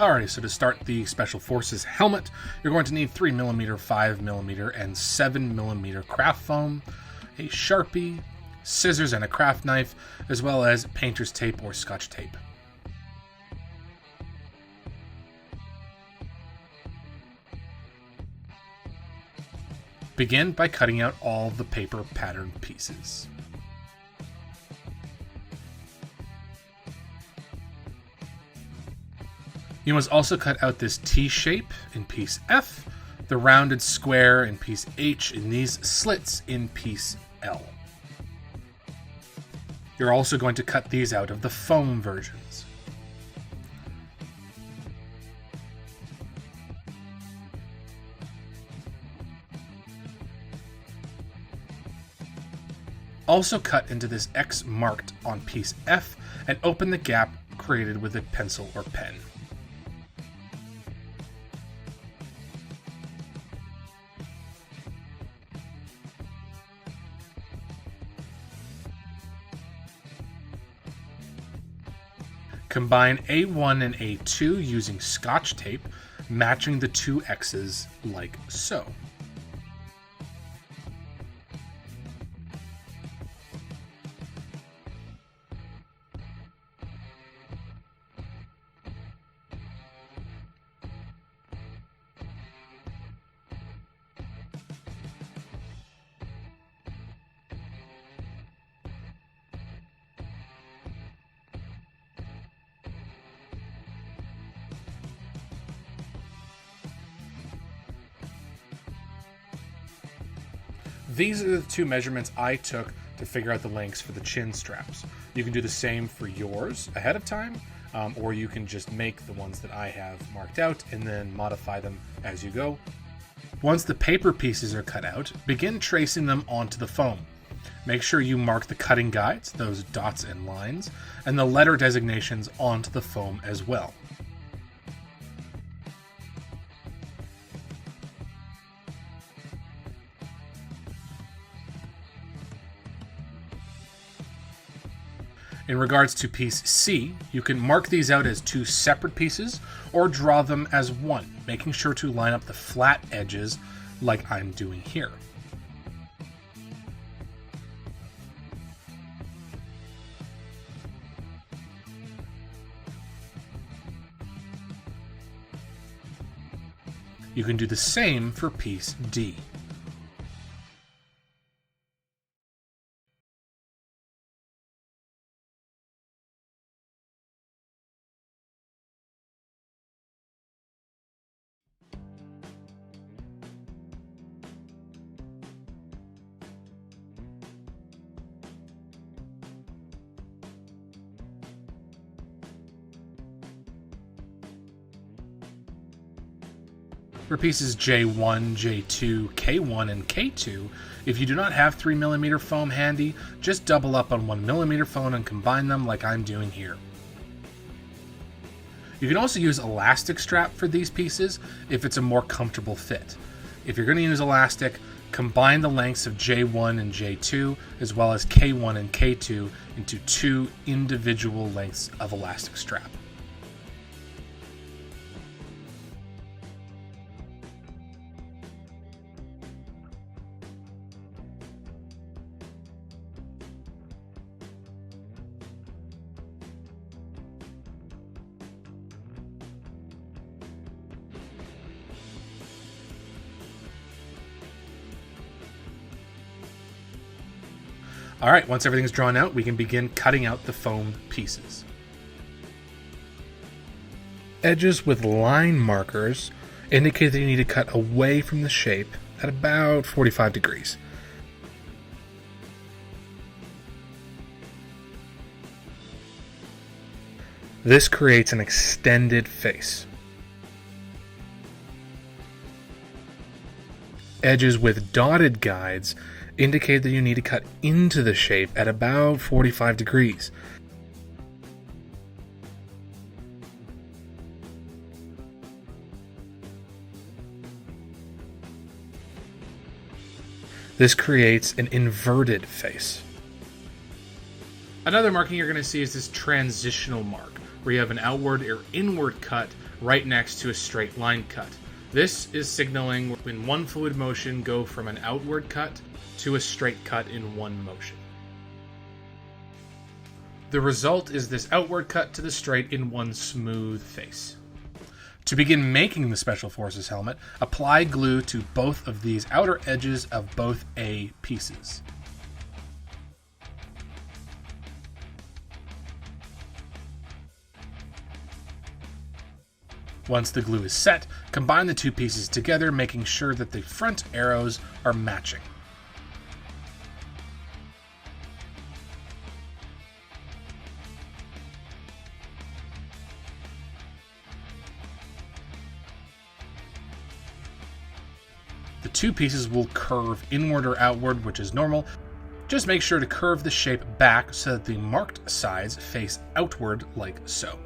Alright, so to start the Special Forces helmet, you're going to need 3mm, 5mm, and 7mm craft foam, a Sharpie, scissors and a craft knife, as well as painter's tape or scotch tape. Begin by cutting out all the paper pattern pieces. You must also cut out this T shape in piece F, the rounded square in piece H, and these slits in piece L. You're also going to cut these out of the foam versions. Also cut into this X marked on piece F and open the gap created with a pencil or pen. Combine A1 and A2 using scotch tape, matching the two X's like so. These are the two measurements I took to figure out the lengths for the chin straps. You can do the same for yours ahead of time, or you can just make the ones that I have marked out and then modify them as you go. Once the paper pieces are cut out, begin tracing them onto the foam. Make sure you mark the cutting guides, those dots and lines, and the letter designations onto the foam as well. In regards to piece C, you can mark these out as two separate pieces or draw them as one, making sure to line up the flat edges like I'm doing here. You can do the same for piece D. For pieces J1, J2, K1, and K2, if you do not have 3mm foam handy, just double up on 1mm foam and combine them like I'm doing here. You can also use elastic strap for these pieces if it's a more comfortable fit. If you're going to use elastic, combine the lengths of J1 and J2 as well as K1 and K2 into two individual lengths of elastic strap. Alright, once everything's drawn out, we can begin cutting out the foam pieces. Edges with line markers indicate that you need to cut away from the shape at about 45 degrees. This creates an extended face. Edges with dotted guides indicate that you need to cut into the shape at about 45 degrees. This creates an inverted face. Another marking you're going to see is this transitional mark, where you have an outward or inward cut right next to a straight line cut. This is signaling when one fluid motion go from an outward cut to a straight cut in one motion. The result is this outward cut to the straight in one smooth face. To begin making the Special Forces helmet, apply glue to both of these outer edges of both A pieces. Once the glue is set, combine the two pieces together, making sure that the front arrows are matching. The two pieces will curve inward or outward, which is normal. Just make sure to curve the shape back so that the marked sides face outward like so.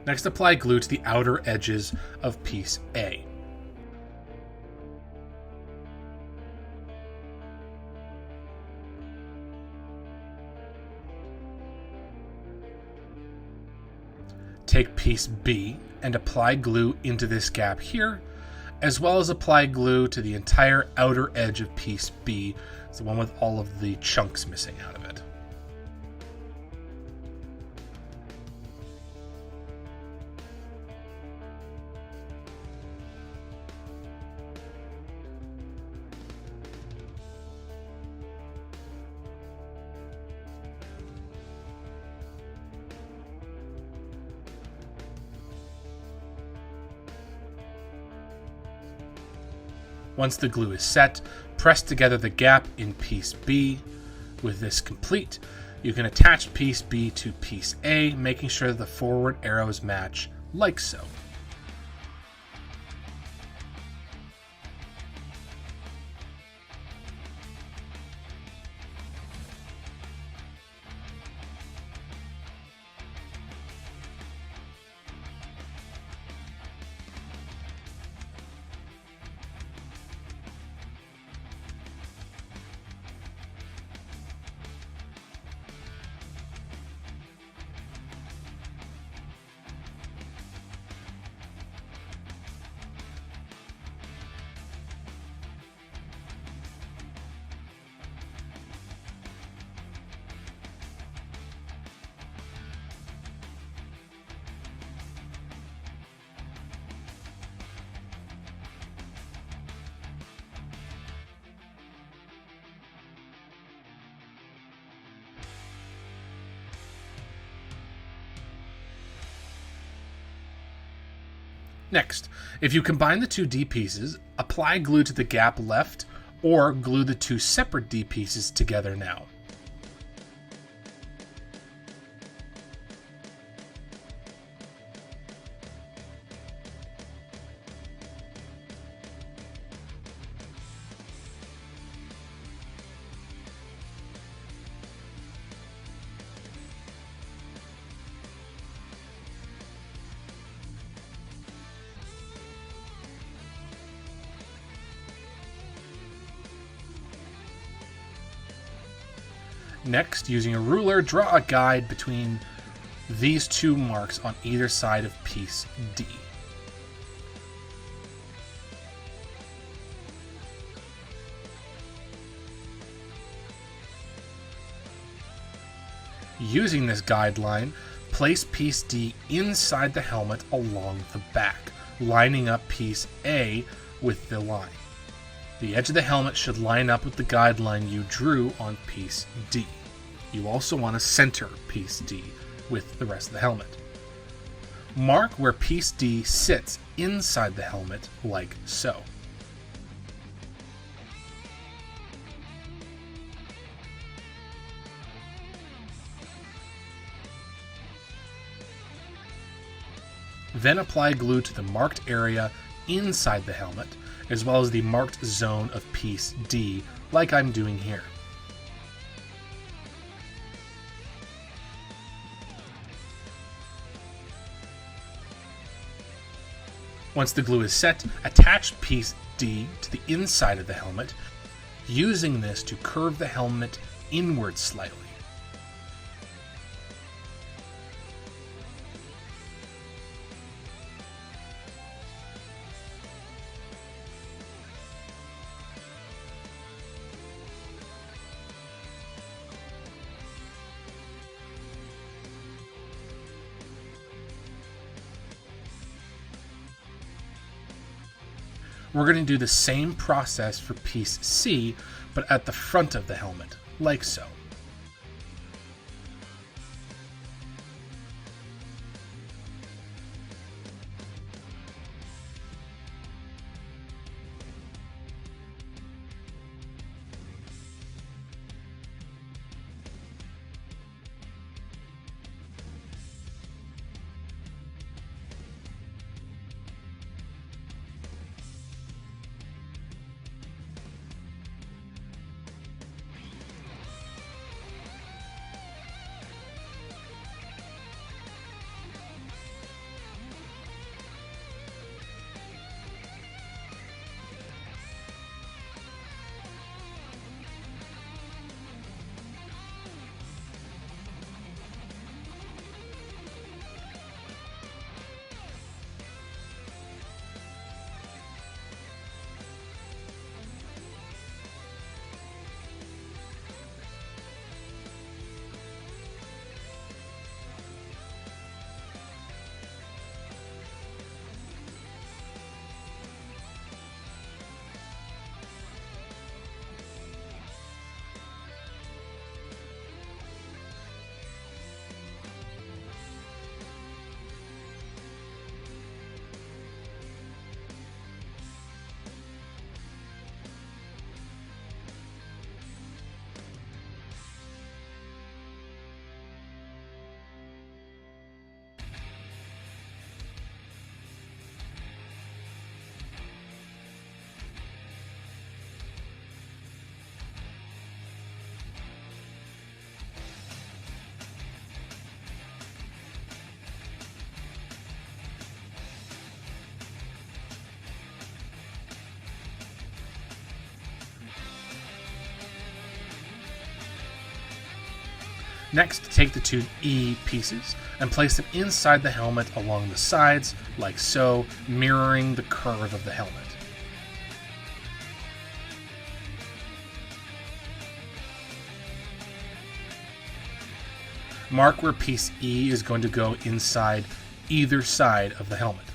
Next, apply glue to the outer edges of piece A. Take piece B and apply glue into this gap here, as well as apply glue to the entire outer edge of piece B. It's the one with all of the chunks missing out of it. Once the glue is set, press together the gap in piece B. With this complete, you can attach piece B to piece A, making sure that the forward arrows match like so. Next, if you combine the two D pieces, apply glue to the gap left, or glue the two separate D pieces together now. Next, using a ruler, draw a guide between these two marks on either side of piece D. Using this guideline, place piece D inside the helmet along the back, lining up piece A with the line. The edge of the helmet should line up with the guideline you drew on piece D. You also want to center piece D with the rest of the helmet. Mark where piece D sits inside the helmet like so. Then apply glue to the marked area inside the helmet, as well as the marked zone of piece D, like I'm doing here. Once the glue is set, attach piece D to the inside of the helmet, using this to curve the helmet inward slightly. We're going to do the same process for piece C, but at the front of the helmet, like so. Next, take the two E pieces and place them inside the helmet along the sides, like so, mirroring the curve of the helmet. Mark where piece E is going to go inside either side of the helmet.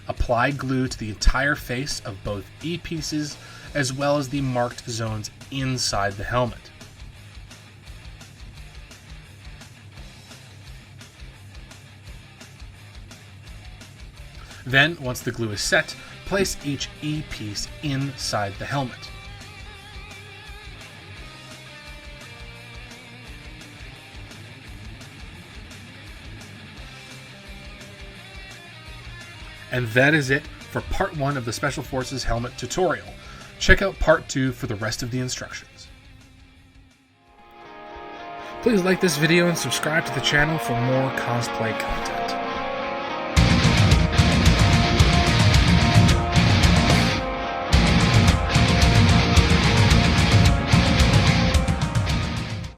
Apply glue to the entire face of both E pieces, as well as the marked zones inside the helmet. Then, once the glue is set, place each E piece inside the helmet. And that is it for part 1 of the Special Forces helmet tutorial. Check out part 2 for the rest of the instructions. Please like this video and subscribe to the channel for more cosplay content.